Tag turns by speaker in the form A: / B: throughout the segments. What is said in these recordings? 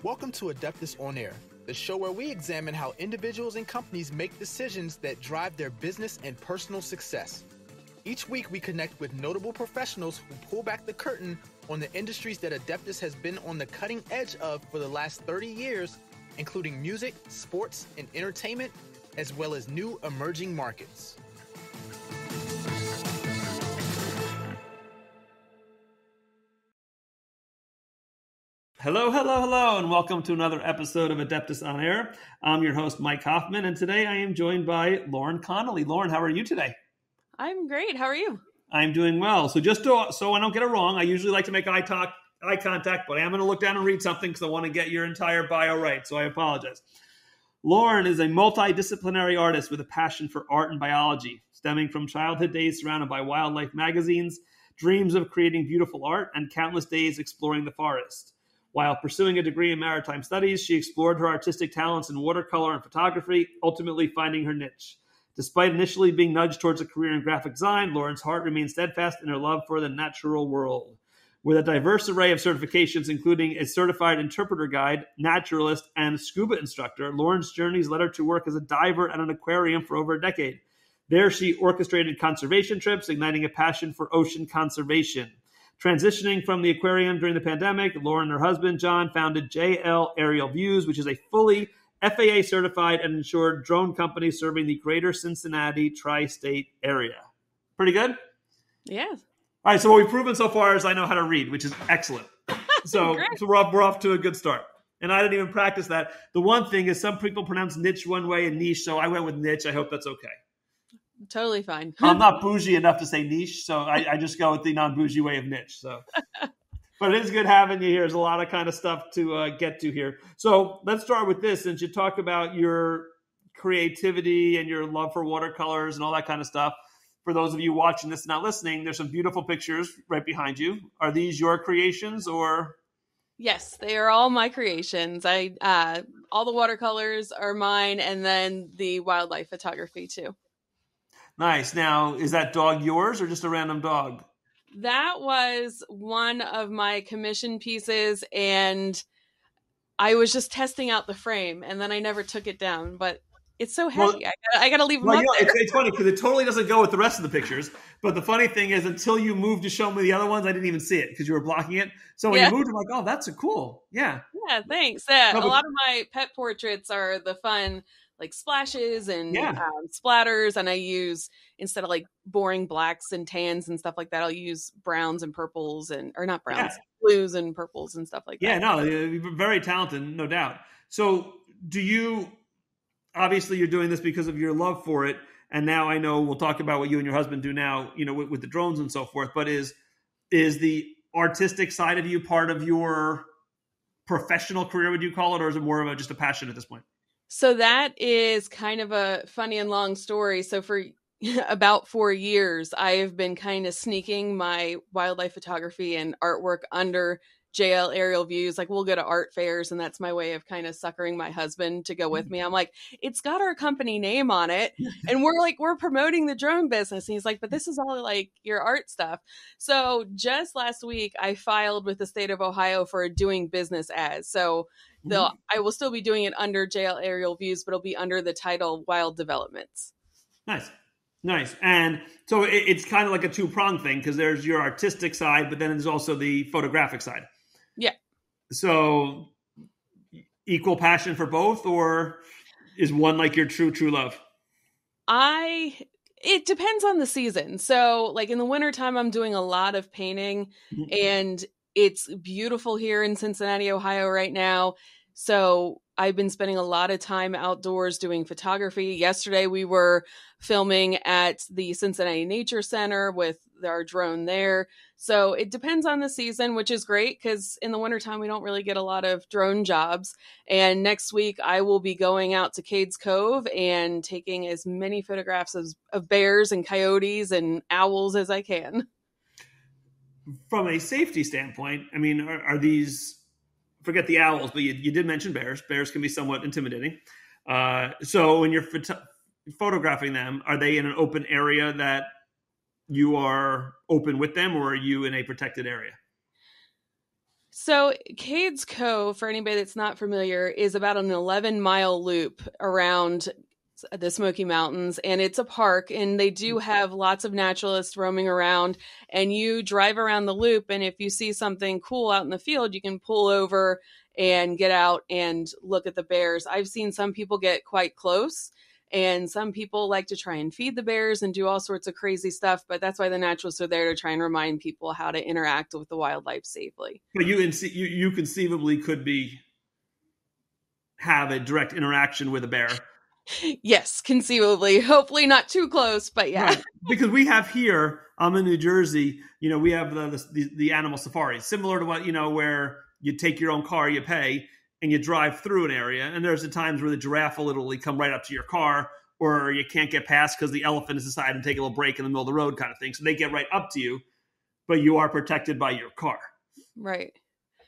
A: Welcome to Adeptus On-Air, the show where we examine how individuals and companies make decisions that drive their business and personal success. Each week, we connect with notable professionals who pull back the curtain on the industries that Adeptus has been on the cutting edge of for the last 30 years, including music, sports, and entertainment, as well as new emerging markets.
B: Hello, and welcome to another episode of Adeptus On-Air. I'm your host, Mike Hoffman, and today I am joined by Lauren Connolly. Lauren, how are you today?
C: I'm great. How are you?
B: I'm doing well. So so I don't get it wrong, I usually like to make eye contact, but I am going to look down and read something because I want to get your entire bio right, so I apologize. Lauren is a multidisciplinary artist with a passion for art and biology, stemming from childhood days surrounded by wildlife magazines, dreams of creating beautiful art, and countless days exploring the forest. While pursuing a degree in maritime studies, she explored her artistic talents in watercolor and photography, ultimately finding her niche. Despite initially being nudged towards a career in graphic design, Lauren's heart remains steadfast in her love for the natural world. With a diverse array of certifications, including a certified interpreter guide, naturalist, and scuba instructor, Lauren's journeys led her to work as a diver at an aquarium for over a decade. There, she orchestrated conservation trips, igniting a passion for ocean conservation. Transitioning from the aquarium during the pandemic, Lauren and her husband, John, founded JL Aerial Views, which is a fully FAA-certified and insured drone company serving the greater Cincinnati tri-state area. Pretty good?
C: Yeah.
B: All right, so what we've proven so far is I know how to read, which is excellent. So we're off to a good start. And I didn't even practice that. The one thing is some people pronounce niche one way and niche, so I went with niche. I hope that's okay.
C: Totally fine.
B: I'm not bougie enough to say niche, so I just go with the non-bougie way of niche. So, but it is good having you here. There's a lot of kind of stuff to get to here. So let's start with this. Since you talk about your creativity and your love for watercolors and all that kind of stuff, for those of you watching this and not listening, there's some beautiful pictures right behind you. Are these your creations or?
C: Yes, they are all my creations. All the watercolors are mine, and then the wildlife photography too.
B: Nice. Now, is that dog yours or just a random dog?
C: That was one of my commission pieces, and I was just testing out the frame, and then I never took it down, but it's so heavy. Well, I got to leave them up there.
B: It's funny because it totally doesn't go with the rest of the pictures, but the funny thing is until you moved to show me the other ones, I didn't even see it because you were blocking it. So when you moved, I'm like, oh, that's cool. Yeah.
C: Yeah, thanks. Yeah, a lot of my pet portraits are the fun like splashes and splatters, and I use, instead of like boring blacks and tans and stuff like that, I'll use browns and purples blues and purples and stuff like that.
B: Yeah, no, you're very talented, no doubt. So obviously you're doing this because of your love for it, and now I know we'll talk about what you and your husband do now, with the drones and so forth, but is the artistic side of you part of your professional career, would you call it, or is it more of just a passion at this point?
C: So that is kind of a funny and long story. So for about 4 years, I have been kind of sneaking my wildlife photography and artwork under JL Aerial Views. Like, we'll go to art fairs, and that's my way of kind of suckering my husband to go with me. I'm like, it's got our company name on it, and we're promoting the drone business. And he's like, but this is all like your art stuff. So just last week, I filed with the state of Ohio for a doing business as. So I will still be doing it under JL Aerial Views, but it'll be under the title Wild Developments.
B: Nice. And so it's kind of like a two-pronged thing because there's your artistic side, but then there's also the photographic side.
C: Yeah.
B: So equal passion for both, or is one like your true love?
C: It depends on the season. So like in the wintertime, I'm doing a lot of painting, and it's beautiful here in Cincinnati, Ohio right now. So I've been spending a lot of time outdoors doing photography. Yesterday, we were filming at the Cincinnati Nature Center with our drone there. So it depends on the season, which is great because in the wintertime, we don't really get a lot of drone jobs. And next week, I will be going out to Cades Cove and taking as many photographs of bears and coyotes and owls as I can.
B: From a safety standpoint, I mean, are these... Forget the owls, but you did mention bears. Bears can be somewhat intimidating. So when you're photographing them, are they in an open area that you are open with them, or are you in a protected area?
C: So Cades Cove, for anybody that's not familiar, is about an 11-mile loop around the Smoky Mountains, and it's a park, and they do have lots of naturalists roaming around, and you drive around the loop, and if you see something cool out in the field, you can pull over and get out and look at the bears. I've seen some people get quite close, and some people like to try and feed the bears and do all sorts of crazy stuff, but that's why the naturalists are there, to try and remind people how to interact with the wildlife safely.
B: But you conceivably could have a direct interaction with a bear.
C: Yes, conceivably. Hopefully not too close, but yeah.
B: Right. Because we have here, I'm in New Jersey, we have the animal safaris, similar to what, where you take your own car, you pay, and you drive through an area. And there's the times where the giraffe will literally come right up to your car, or you can't get past because the elephant has decided to take a little break in the middle of the road kind of thing. So they get right up to you, but you are protected by your car.
C: Right.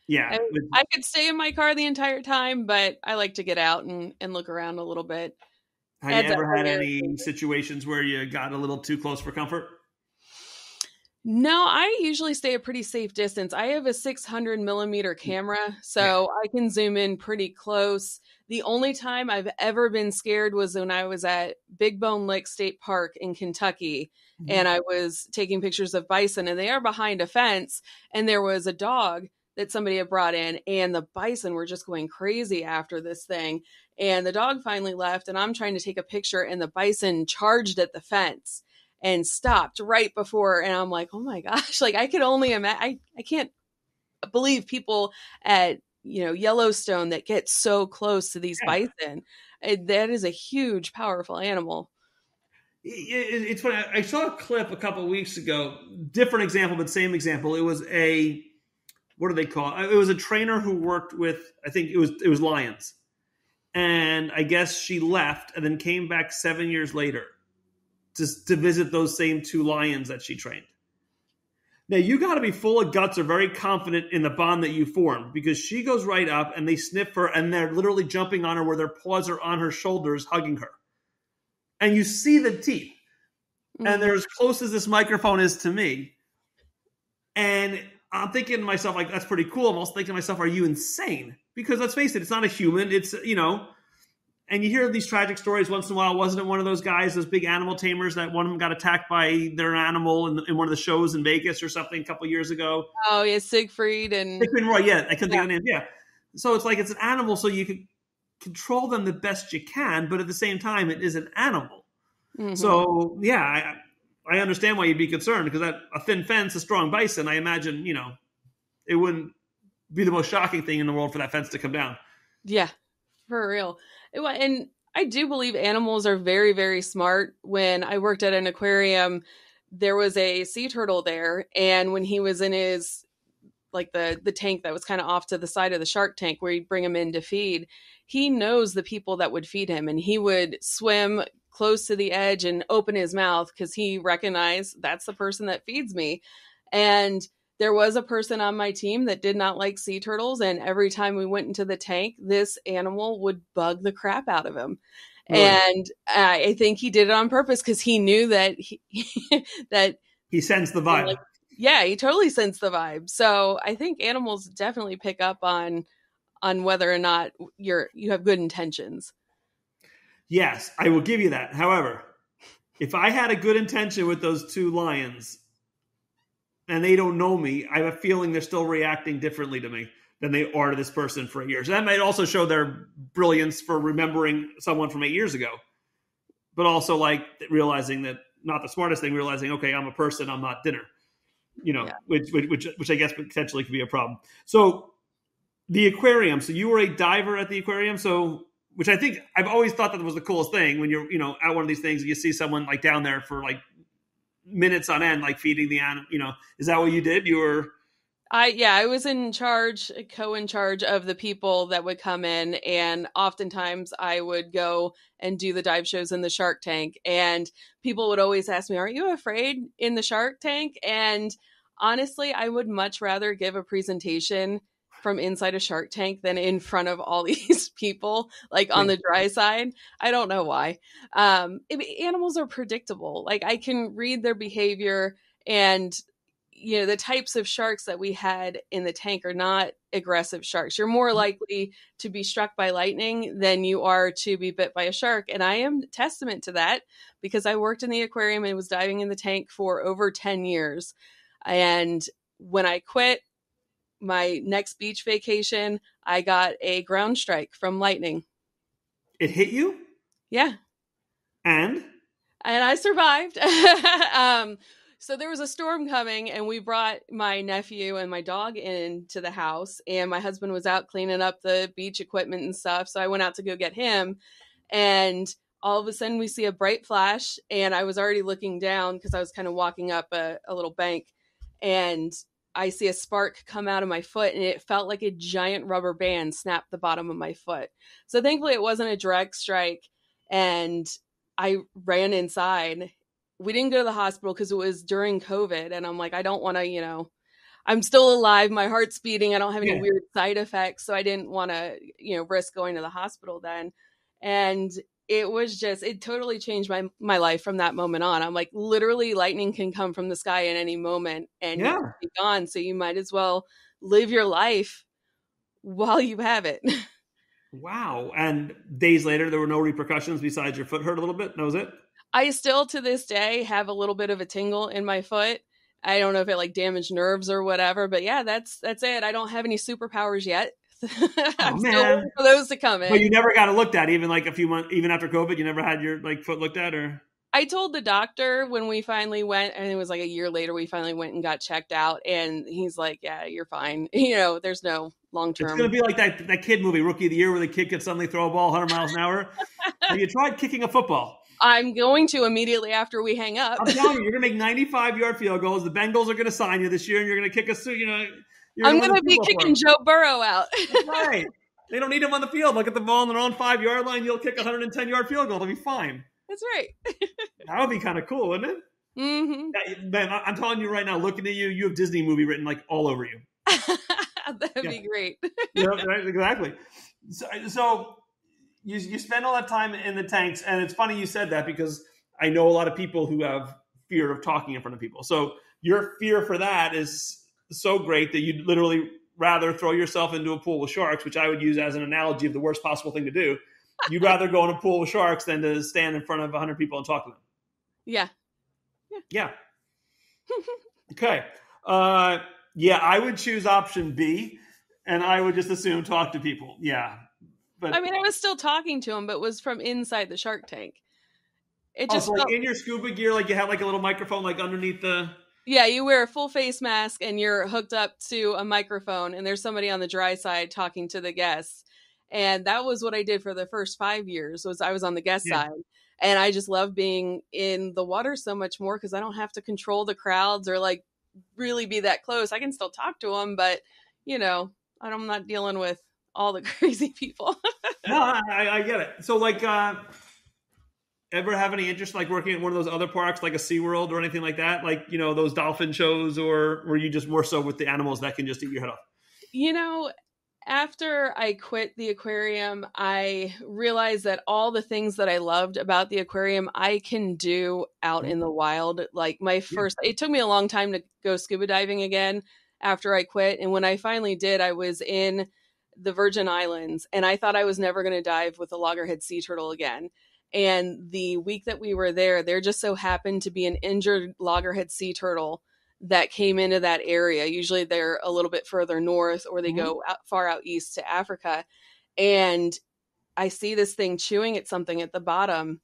B: Yeah.
C: I could stay in my car the entire time, but I like to get out and look around a little bit.
B: Have you ever had any situations where you got a little too close for comfort?
C: No, I usually stay a pretty safe distance. I have a 600 millimeter camera, so I can zoom in pretty close. The only time I've ever been scared was when I was at Big Bone Lick State Park in Kentucky, and I was taking pictures of bison, and they are behind a fence, and there was a dog that somebody had brought in, and the bison were just going crazy after this thing. And the dog finally left, and I'm trying to take a picture, and the bison charged at the fence and stopped right before. And I'm like, oh my gosh, like I could only imagine. I can't believe people at, Yellowstone that get so close to these bison. That is a huge, powerful animal.
B: It's funny. I saw a clip a couple of weeks ago, different example, but same example. It was what do they call it? It was a trainer who worked with, I think it was lions. And I guess she left and then came back 7 years later to visit those same 2 lions that she trained. Now, you got to be full of guts or very confident in the bond that you formed, because she goes right up and they sniff her and they're literally jumping on her where their paws are on her shoulders, hugging her. And you see the teeth. And they're as close as this microphone is to me. And I'm thinking to myself, like, that's pretty cool. I'm also thinking to myself, are you insane? Because let's face it, it's not a human. It's, and you hear these tragic stories once in a while. Wasn't it one of those guys, those big animal tamers, that one of them got attacked by their animal in one of the shows in Vegas or something a couple of years ago?
C: Oh, yeah, Siegfried and
B: Roy. Yeah, I couldn't think of the name. Yeah. So it's like it's an animal, so you can control them the best you can, but at the same time, it is an animal. Mm-hmm. So, yeah, I understand why you'd be concerned, because that a thin fence, a strong bison, I imagine, it wouldn't be the most shocking thing in the world for that fence to come down.
C: Yeah, for real. And I do believe animals are very, very smart. When I worked at an aquarium, there was a sea turtle there. And when he was in his, like the tank that was kind of off to the side of the shark tank where you'd bring him in to feed, he knows the people that would feed him. And he would swim close to the edge and open his mouth because he recognized that's the person that feeds me. And there was a person on my team that did not like sea turtles, and every time we went into the tank, this animal would bug the crap out of him. Really? And I think he did it on purpose because he knew that
B: he sensed the vibe.
C: Yeah, he totally sensed the vibe. So I think animals definitely pick up on whether or not you have good intentions.
B: Yes, I will give you that. However, if I had a good intention with those 2 lions and they don't know me, I have a feeling they're still reacting differently to me than they are to this person for 8 years. That might also show their brilliance for remembering someone from 8 years ago, but also like realizing that not the smartest thing, realizing, okay, I'm a person, I'm not dinner, which I guess potentially could be a problem. So the aquarium, so you were a diver at the aquarium. So, which I think I've always thought that was the coolest thing when you're, at one of these things and you see someone like down there for like minutes on end, like feeding the animal, is that what you did? You were...
C: I was in charge of the people that would come in, and oftentimes I would go and do the dive shows in the Shark Tank, and people would always ask me, aren't you afraid in the Shark Tank? And honestly, I would much rather give a presentation from inside a Shark Tank than in front of all these people, like on the dry side. I don't know why. Animals are predictable. Like I can read their behavior, and the types of sharks that we had in the tank are not aggressive sharks. You're more likely to be struck by lightning than you are to be bit by a shark. And I am testament to that because I worked in the aquarium and was diving in the tank for over 10 years. And when I quit my next beach vacation, I got a ground strike from lightning.
B: It hit you?
C: Yeah.
B: And
C: I survived. So there was a storm coming and we brought my nephew and my dog into the house, and my husband was out cleaning up the beach equipment and stuff. So I went out to go get him, and all of a sudden we see a bright flash, and I was already looking down because I was kind of walking up a little bank, and I see a spark come out of my foot, and it felt like a giant rubber band snapped the bottom of my foot. So thankfully it wasn't a direct strike, and I ran inside. We didn't go to the hospital because it was during COVID. And I'm like, I don't want to, I'm still alive. My heart's beating. I don't have any weird side effects. So I didn't want to, risk going to the hospital then. And it totally changed my life from that moment on. I'm like, literally lightning can come from the sky at any moment and you can be gone. So you might as well live your life while you have it.
B: Wow. And days later, there were no repercussions besides your foot hurt a little bit? That was it?
C: I still, to this day, have a little bit of a tingle in my foot. I don't know if it damaged nerves or whatever, but yeah, that's it. I don't have any superpowers yet. I'm still waiting for those to come in.
B: But you never got it looked at, even a few months, even after COVID, you never had your foot looked at, or?
C: I told the doctor when we finally went, and it was a year later, we finally went and got checked out, and he's like, yeah, you're fine. There's no long-term.
B: It's going to be like that kid movie, Rookie of the Year, where the kid could suddenly throw a ball 100 miles an hour. Have you tried kicking a football?
C: I'm going to immediately after we hang up.
B: I'm telling you, you're going to make 95-yard field goals. The Bengals are going to sign you this year, and you're going to kick a suit.
C: I'm going to be kicking Joe Burrow out.
B: That's right. They don't need him on the field. Look at the ball on their own 5-yard line. You'll kick a 110-yard field goal. It'll be fine.
C: That's right.
B: That would be kind of cool, wouldn't it?
C: Mm-hmm.
B: Man, I'm telling you right now, looking at you, you have Disney movie written all over you.
C: That'd be great.
B: Yeah, right, exactly. So you spend all that time in the tanks, and it's funny you said that because I know a lot of people who have fear of talking in front of people. So your fear for that is so great that you'd literally rather throw yourself into a pool with sharks, which I would use as an analogy of the worst possible thing to do. You'd rather go in a pool with sharks than to stand in front of 100 people and talk to them.
C: Yeah.
B: Okay. I would choose option B, and I would just assume talk to people. Yeah. But
C: I was still talking to him, but it was from inside the shark tank. It just
B: in your scuba gear, you have a little microphone underneath the...
C: Yeah, you wear a full face mask and you're hooked up to a microphone, and there's somebody on the dry side talking to the guests. And that was what I did for the first 5 years. I was on the guest side, and I just love being in the water so much more because I don't have to control the crowds or really be that close. I can still talk to them, but I'm not dealing with all the crazy people.
B: No, I get it. So ever have any interest working at one of those other parks like a SeaWorld or anything like that? Those dolphin shows, or were you just more so with the animals that can just eat your head off?
C: After I quit the aquarium, I realized that all the things that I loved about the aquarium, I can do out in the wild. It took me a long time to go scuba diving again after I quit. And when I finally did, I was in the Virgin Islands, and I thought I was never going to dive with a loggerhead sea turtle again. And the week that we were there just so happened to be an injured loggerhead sea turtle that came into that area. Usually they're a little bit further north, or they go far out east to Africa. And I see this thing chewing at something at the bottom,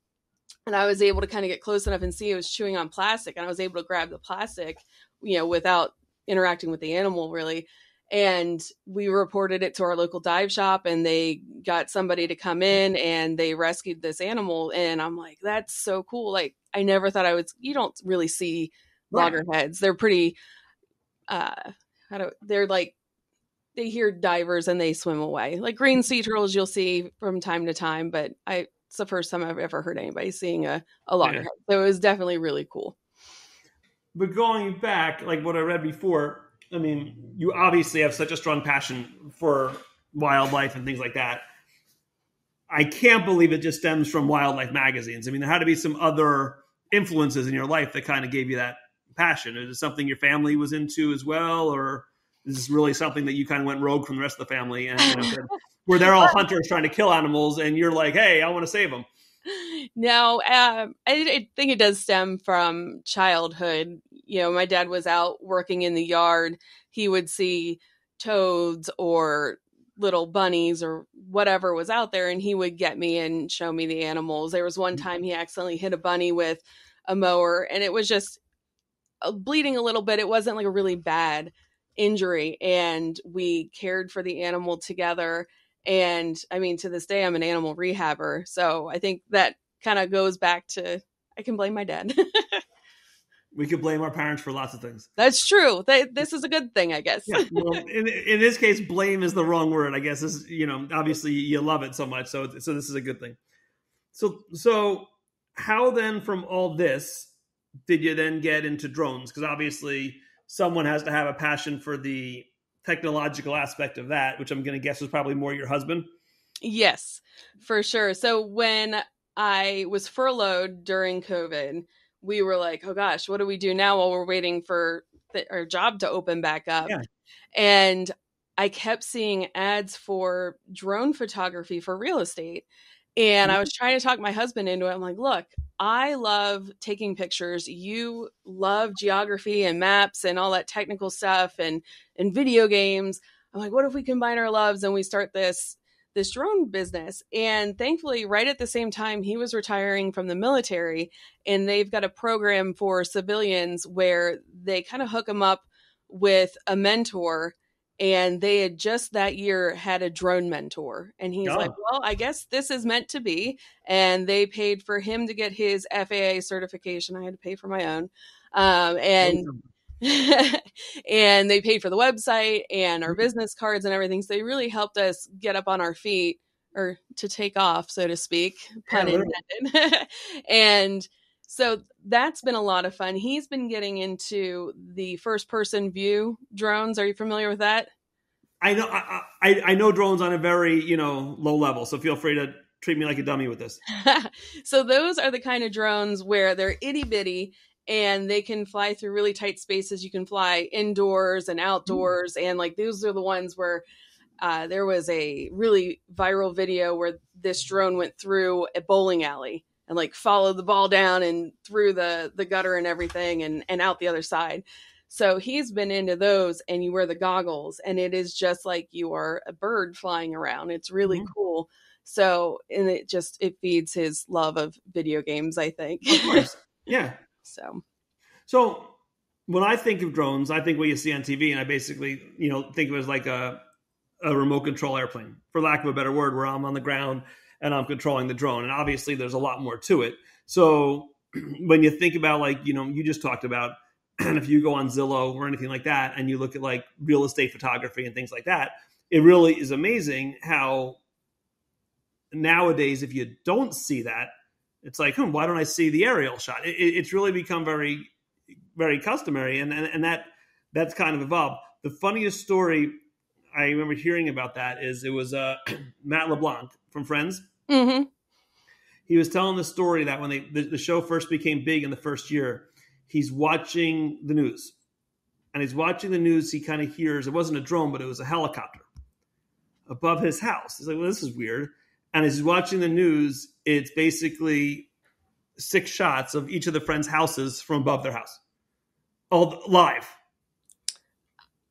C: and I was able to kind of get close enough and see it was chewing on plastic, and I was able to grab the plastic, without interacting with the animal really. And we reported it to our local dive shop, and they got somebody to come in and they rescued this animal. And I'm like, that's so cool. I never thought you don't really see loggerheads. They're pretty, they hear divers and they swim away. Green sea turtles you'll see from time to time, but it's the first time I've ever heard anybody seeing a loggerhead. So it was definitely really cool.
B: But going back, what I read before, you obviously have such a strong passion for wildlife and things like that. I can't believe it just stems from wildlife magazines. There had to be some other influences in your life that kind of gave you that passion? Is it something your family was into as well, or is this really something that you kind of went rogue from the rest of the family and where they're all hunters trying to kill animals and you're like, hey, I want to save them?
C: No, I think it does stem from childhood. My dad was out working in the yard. He would see toads or little bunnies or whatever was out there, and he would get me and show me the animals. There was one time he accidentally hit a bunny with a mower, and it was just bleeding a little bit. It wasn't like a really bad injury, and we cared for the animal together. And I mean, to this day, I'm an animal rehabber. So I think that kind of goes back to, I can blame my dad.
B: We could blame our parents for lots of things.
C: That's true. This is a good thing, I guess.
B: Yeah, well, in this case, blame is the wrong word, I guess. Is, obviously you love it so much. So this is a good thing. So how then from all this did you then get into drones? Because obviously someone has to have a passion for the technological aspect of that, which I'm going to guess was probably more your husband.
C: Yes, for sure. So when I was furloughed during COVID, we were like, oh gosh, what do we do now while we're waiting for our job to open back up?
B: Yeah.
C: And I kept seeing ads for drone photography for real estate. And I was trying to talk my husband into it. I'm like, look, I love taking pictures. You love geography and maps and all that technical stuff and video games. I'm like, what if we combine our loves and we start this drone business? And thankfully, right at the same time, he was retiring from the military, and they've got a program for civilians where they kind of hook them up with a mentor. And they had just that year had a drone mentor. And he's like, well, I guess this is meant to be. And they paid for him to get his FAA certification. I had to pay for my own. And they paid for the website and our business cards and everything. So they really helped us get up on our feet, or to take off, so to speak, pun intended. And so that's been a lot of fun. He's been getting into the first person view drones. Are you familiar with that?
B: I know. I know drones on a very, low level. So feel free to treat me like a dummy with this.
C: So those are the kind of drones where they're itty bitty and they can fly through really tight spaces. You can fly indoors and outdoors. And like, those are the ones where there was a really viral video where this drone went through a bowling alley and like followed the ball down and through the gutter and everything and out the other side. So he's been into those, and you wear the goggles and it is just like you are a bird flying around. It's really cool. So, and it feeds his love of video games, I think.
B: Of course. Yeah. So when I think of drones, I think what you see on TV, and I basically, think of it as like a remote control airplane, for lack of a better word, where I'm on the ground and I'm controlling the drone. And obviously there's a lot more to it. So when you think about, like, you just talked about, and if you go on Zillow or anything like that, and you look at like real estate photography and things like that, it really is amazing how nowadays, if you don't see that, it's like, why don't I see the aerial shot? It's really become very, very customary. And that's kind of evolved. The funniest story I remember hearing about that is it was Matt LeBlanc from Friends.
C: Mm-hmm.
B: He was telling the story that when the show first became big in the first year, he's watching the news. And he's watching the news, he kind of hears, it wasn't a drone, but it was a helicopter above his house. He's like, well, this is weird. And as he's watching the news, it's basically 6 shots of each of the friends' houses from above their house. All live.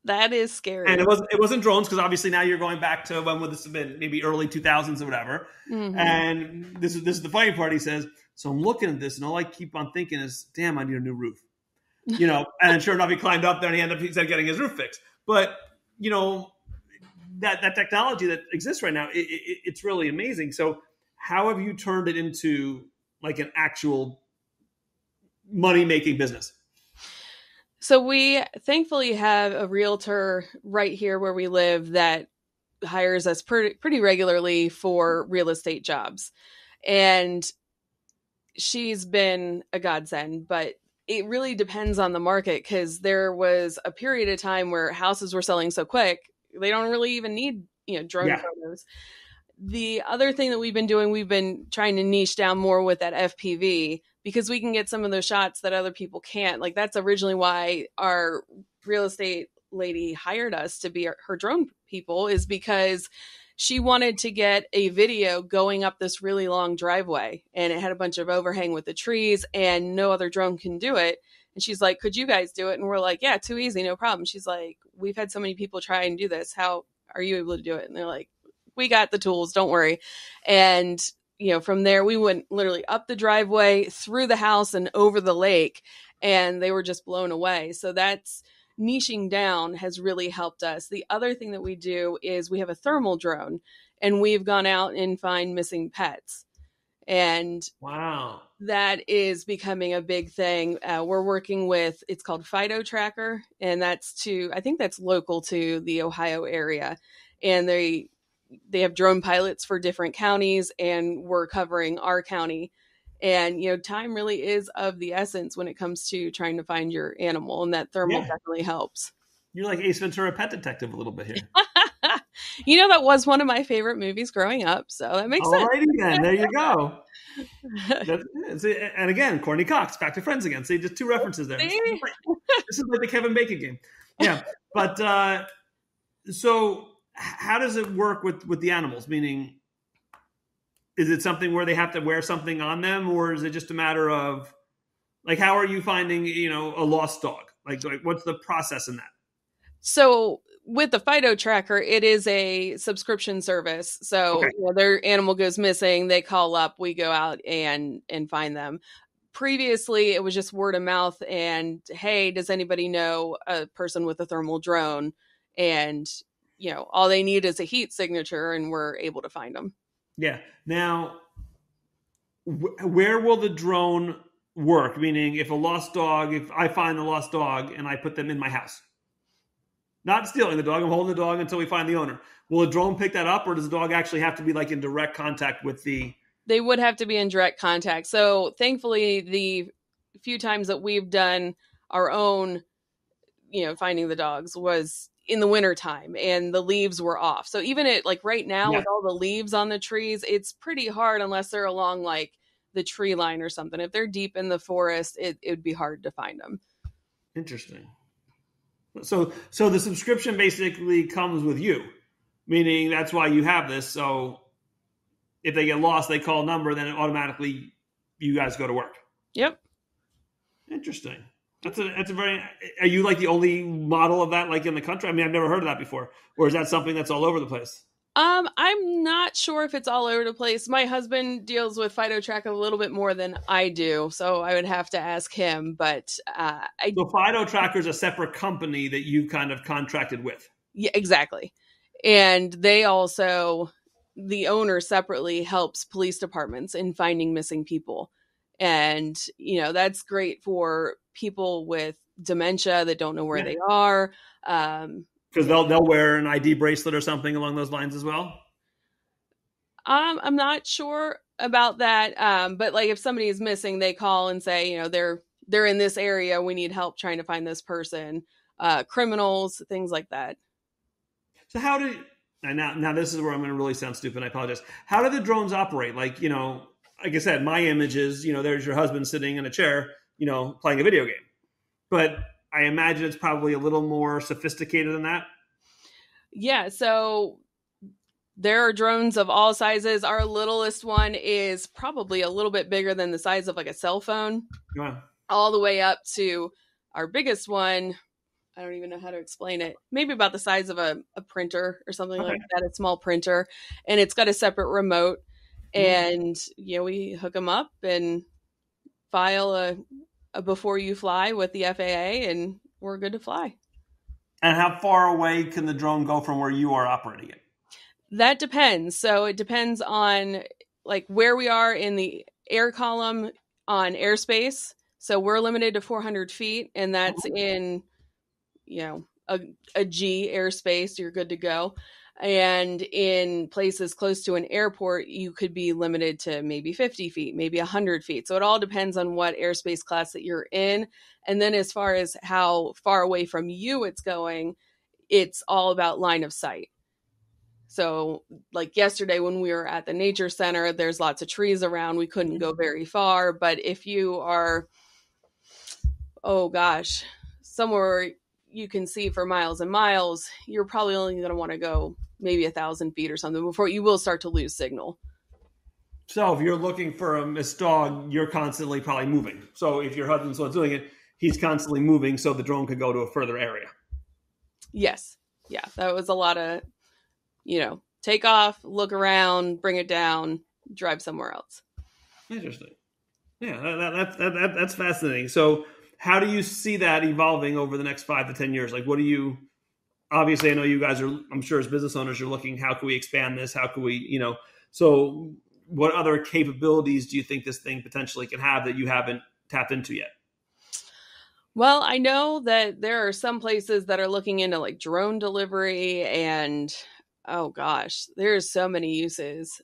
C: That is scary.
B: And it wasn't drones, because obviously now you're going back to, when would this have been? Maybe early 2000s or whatever. Mm-hmm. And this is the funny part. He says, so I'm looking at this, and all I keep on thinking is, damn, I need a new roof. And sure enough, he climbed up there and he ended up getting his roof fixed. But, that technology that exists right now, it's really amazing. So how have you turned it into like an actual money-making business?
C: So we thankfully have a realtor right here where we live that hires us pretty regularly for real estate jobs. And she's been a godsend, but it really depends on the market, because there was a period of time where houses were selling so quick, they don't really even need, drone photos. The other thing that we've been trying to niche down more with that FPV, because we can get some of those shots that other people can't. Like, that's originally why our real estate lady hired us to be her drone people, is because she wanted to get a video going up this really long driveway, and it had a bunch of overhang with the trees, and no other drone can do it. And she's like, could you guys do it? And we're like, yeah, too easy, no problem. She's like, we've had so many people try and do this. How are you able to do it? And they're like, we got the tools, don't worry. And, from there, we went literally up the driveway, through the house, and over the lake, and they were just blown away. So that's niching down has really helped us. The other thing that we do is we have a thermal drone, and we've gone out and find missing pets. And
B: wow,
C: that is becoming a big thing. We're working with, it's called Fido Tracker, and I think that's local to the Ohio area. And they have drone pilots for different counties, and we're covering our county. And, time really is of the essence when it comes to trying to find your animal, and that thermal definitely helps.
B: You're like Ace Ventura Pet Detective a little bit here.
C: That was one of my favorite movies growing up, so that makes sense.
B: Alrighty then, there you go. And again, Courtney Cox, Back to Friends again. See, just two references there. This is like the Kevin Bacon game. Yeah, but so how does it work with the animals? Meaning, is it something where they have to wear something on them, or is it just a matter of, like, how are you finding, a lost dog? Like what's the process in that?
C: So with the Fido Tracker, it is a subscription service. So their animal goes missing, they call up, we go out and find them. Previously, it was just word of mouth and, hey, does anybody know a person with a thermal drone? And, all they need is a heat signature, and we're able to find them.
B: Yeah. Now, where will the drone work? Meaning, if I find the lost dog and I put them in my house, not stealing the dog, I'm holding the dog until we find the owner. Will a drone pick that up, or does the dog actually have to be like in direct contact with the... They
C: would have to be in direct contact. So thankfully, the few times that we've done our own, finding the dogs was in the winter time, and the leaves were off. So even right now with all the leaves on the trees, it's pretty hard unless they're along like the tree line or something. If they're deep in the forest, it would be hard to find them.
B: Interesting. So the subscription basically comes with you, meaning that's why you have this. So if they get lost, they call a number, then automatically you guys go to work.
C: Yep.
B: Interesting. That's a very... Are you like the only model of that like in the country? I mean, I've never heard of that before. Or is that something that's all over the place?
C: I'm not sure if it's all over the place. My husband deals with Fido Track a little bit more than I do, so I would have to ask him. But
B: so Fido Tracker is a separate company that you kind of contracted with.
C: Yeah, exactly. And they also, the owner separately helps police departments in finding missing people. And, that's great for people with dementia that don't know where they are.
B: Because they'll wear an ID bracelet or something along those lines as well?
C: I'm not sure about that. But like if somebody is missing, they call and say, they're in this area. We need help trying to find this person. Criminals, things like that.
B: So now this is where I'm going to really sound stupid. I apologize. How do the drones operate? Like I said, my image is, there's your husband sitting in a chair, playing a video game. But I imagine it's probably a little more sophisticated than that. Yeah.
C: So there are drones of all sizes. Our littlest one is probably a little bit bigger than the size of like a cell phone.
B: Yeah.
C: All the way up to our biggest one. I don't even know how to explain it. Maybe about the size of a printer or something like that. A small printer. And it's got a separate remote. And, we hook them up and file a before you fly with the FAA, and we're good to fly.
B: And how far away can the drone go from where you are operating it?
C: That depends. So it depends on like where we are in the air column on airspace. So we're limited to 400 feet, and that's in, a G airspace. You're good to go. And in places close to an airport, you could be limited to maybe 50 feet, maybe 100 feet. So it all depends on what airspace class that you're in. And then as far as how far away from you it's going, it's all about line of sight. So like yesterday when we were at the nature center, there's lots of trees around. We couldn't go very far. But if you are, oh gosh, somewhere you can see for miles and miles, you're probably only going to want to go maybe 1,000 feet or something before you will start to lose signal.
B: So if you're looking for a missed dog, you're constantly probably moving. So if your husband's the one doing it, he's constantly moving so the drone could go to a further area.
C: Yes. Yeah. That was a lot of, take off, look around, bring it down, drive somewhere else.
B: Interesting. Yeah, that's fascinating. So how do you see that evolving over the next 5 to 10 years? Like, what do you, obviously, I know you guys are, I'm sure as business owners, you're looking, how can we expand this? How can we, so what other capabilities do you think this thing potentially can have that you haven't tapped into yet?
C: Well, I know that there are some places that are looking into like drone delivery and, oh gosh, there's so many uses.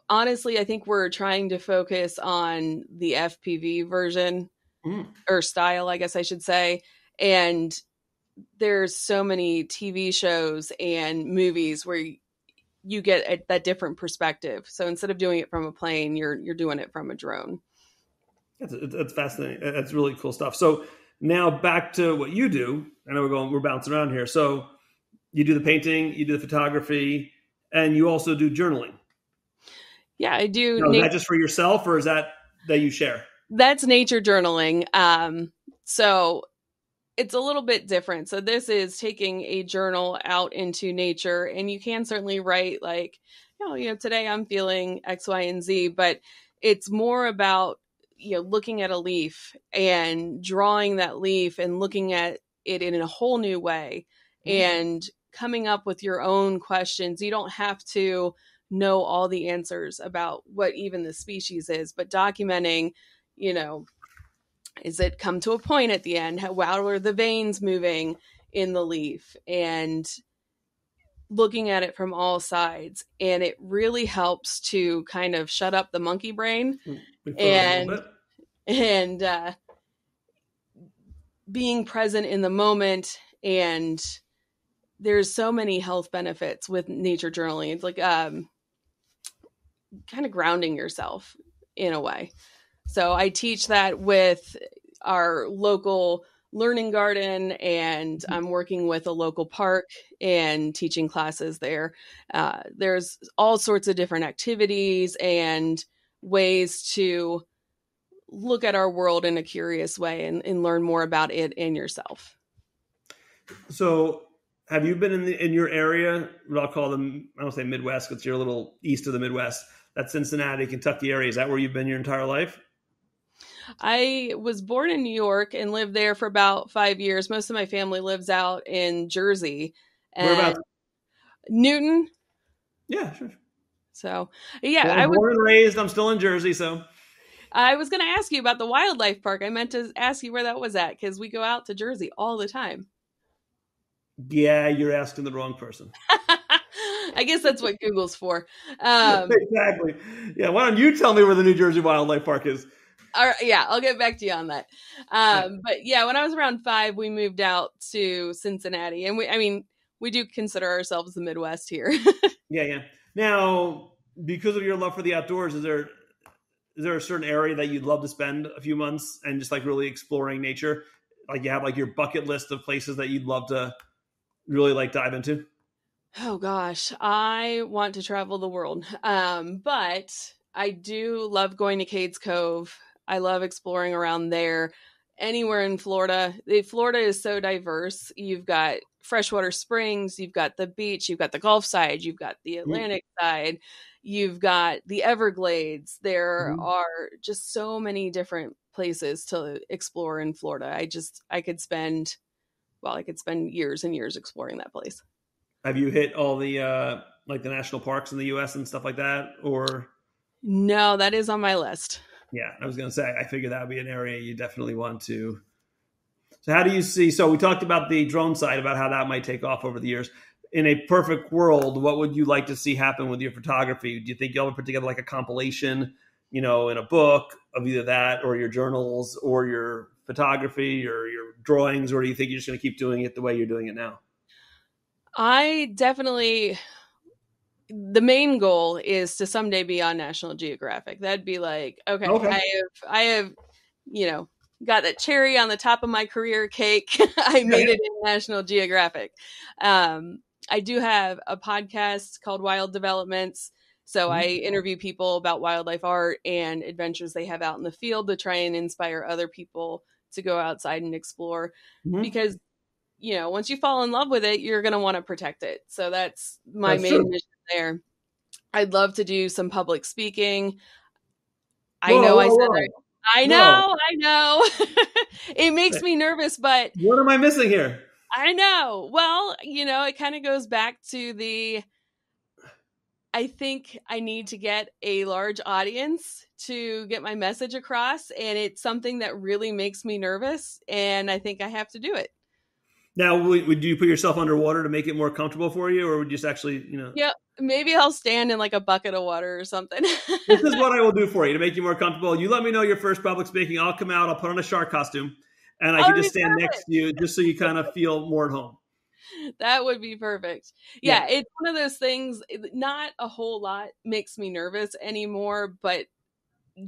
C: Honestly, I think we're trying to focus on the FPV version or style, I guess I should say. And there's so many TV shows and movies where you get that different perspective. So instead of doing it from a plane, you're doing it from a drone.
B: That's fascinating. That's really cool stuff. So now back to what you do. I know we're bouncing around here. So you do the painting, you do the photography, and you also do journaling.
C: Yeah, I do.
B: Is that just for yourself, or is that you share?
C: That's nature journaling. So it's a little bit different. So this is taking a journal out into nature, and you can certainly write like, today I'm feeling X, Y, and Z, but it's more about, looking at a leaf and drawing that leaf and looking at it in a whole new way and coming up with your own questions. You don't have to know all the answers about what even the species is, but documenting, is it come to a point at the end? How are the veins moving in the leaf? And looking at it from all sides. And it really helps to kind of shut up the monkey brain and being present in the moment. And there's so many health benefits with nature journaling. It's like kind of grounding yourself in a way. So I teach that with our local learning garden, and I'm working with a local park and teaching classes there. There's all sorts of different activities and ways to look at our world in a curious way and learn more about it and yourself.
B: So have you been in your area, what I'll call them, I don't say Midwest, because you're a little east of the Midwest, that Cincinnati, Kentucky area? Is that where you've been your entire life?
C: I was born in New York and lived there for about 5 years. Most of my family lives out in Jersey.
B: Whereabouts?
C: Newton.
B: Yeah, sure.
C: So, yeah.
B: Well, I was born and raised. I'm still in Jersey, so.
C: I was going to ask you about the wildlife park. I meant to ask you where that was at, because we go out to Jersey all the time.
B: Yeah, you're asking the wrong person.
C: I guess that's what Google's for.
B: Exactly. Yeah, why don't you tell me where the New Jersey Wildlife Park is?
C: All right, yeah, I'll get back to you on that. But yeah, when I was around 5, we moved out to Cincinnati, and we do consider ourselves the Midwest here.
B: Yeah. Now, because of your love for the outdoors, is there a certain area that you'd love to spend a few months and just like really exploring nature? Like you have like your bucket list of places that you'd love to really like dive into?
C: Oh gosh, I want to travel the world. But I do love going to Cades Cove. I love exploring around there. Anywhere in Florida. Florida is so diverse. You've got freshwater springs, you've got the beach, you've got the Gulf side, you've got the Atlantic side, you've got the Everglades. There are just so many different places to explore in Florida. I could spend years and years exploring that place.
B: Have you hit all the like the national parks in the US and stuff like that, or?
C: No, that is on my list.
B: Yeah, I was going to say, I figured that would be an area you definitely want to. So how do you see, so we talked about the drone side, about how that might take off over the years. In a perfect world, what would you like to see happen with your photography? Do you think you'll ever put together like a compilation, in a book of either that or your journals or your photography or your drawings, or do you think you're just going to keep doing it the way you're doing it now?
C: I definitely, the main goal is to someday be on National Geographic. That'd be like, okay. I have, got that cherry on the top of my career cake. I made it in National Geographic. I do have a podcast called Wild Developments. So I interview people about wildlife art and adventures they have out in the field to try and inspire other people to go outside and explore. Because, once you fall in love with it, you're going to want to protect it. So that's my main mission there. I'd love to do some public speaking. I know. It makes me nervous, but
B: what am I missing here?
C: I know. Well, it kind of goes back to I think I need to get a large audience to get my message across. And it's something that really makes me nervous. And I think I have to do it.
B: Now, would you put yourself underwater to make it more comfortable for you? Or would you just actually,
C: Yeah, maybe I'll stand in like a bucket of water or something.
B: This is what I will do for you to make you more comfortable. You let me know your first public speaking. I'll come out. I'll put on a shark costume. And I can just stand next to you just so you kind of feel more at home.
C: That would be perfect. Yeah, it's one of those things, not a whole lot makes me nervous anymore, but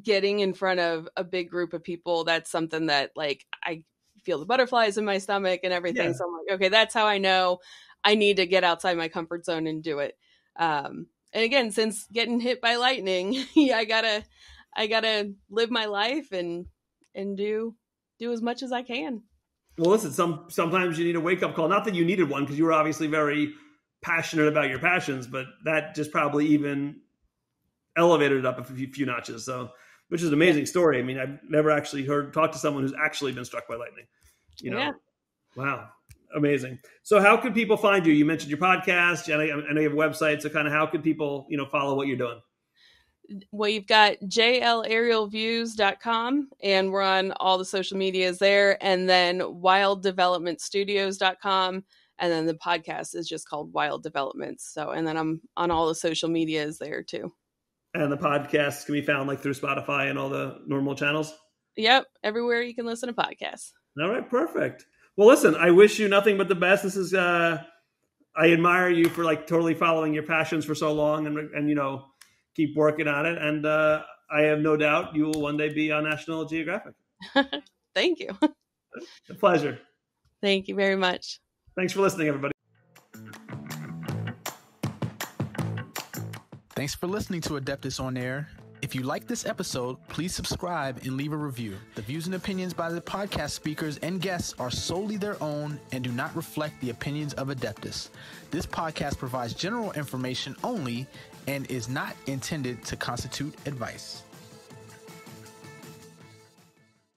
C: getting in front of a big group of people, that's something that like I feel the butterflies in my stomach and everything. So I'm like, okay, that's how I know I need to get outside my comfort zone and do it. And again, since getting hit by lightning, I gotta live my life and do as much as I can.
B: Well, listen, sometimes you need a wake-up call. Not that you needed one, because you were obviously very passionate about your passions, but that just probably even elevated it up a few notches. So, which is an amazing story. I mean, I've never actually talked to someone who's actually been struck by lightning. Wow, amazing. So how could people find you? You mentioned your podcast. I know you have a website. So kind of how could people, follow what you're doing?
C: Well, you've got jlaerialviews.com, and we're on all the social medias there, and then wilddevelopmentstudios.com, and then the podcast is just called Wild Developments. So, and then I'm on all the social medias there too.
B: And the podcast can be found like through Spotify and all the normal channels?
C: Yep, everywhere you can listen to podcasts.
B: All right, perfect. Well, listen, I wish you nothing but the best. This is, I admire you for like totally following your passions for so long and keep working on it. And I have no doubt you will one day be on National Geographic.
C: Thank you.
B: A pleasure.
C: Thank you very much.
B: Thanks for listening, everybody.
A: Thanks for listening to Adeptus On-Air. If you like this episode, please subscribe and leave a review. The views and opinions by the podcast speakers and guests are solely their own and do not reflect the opinions of Adeptus. This podcast provides general information only and is not intended to constitute advice.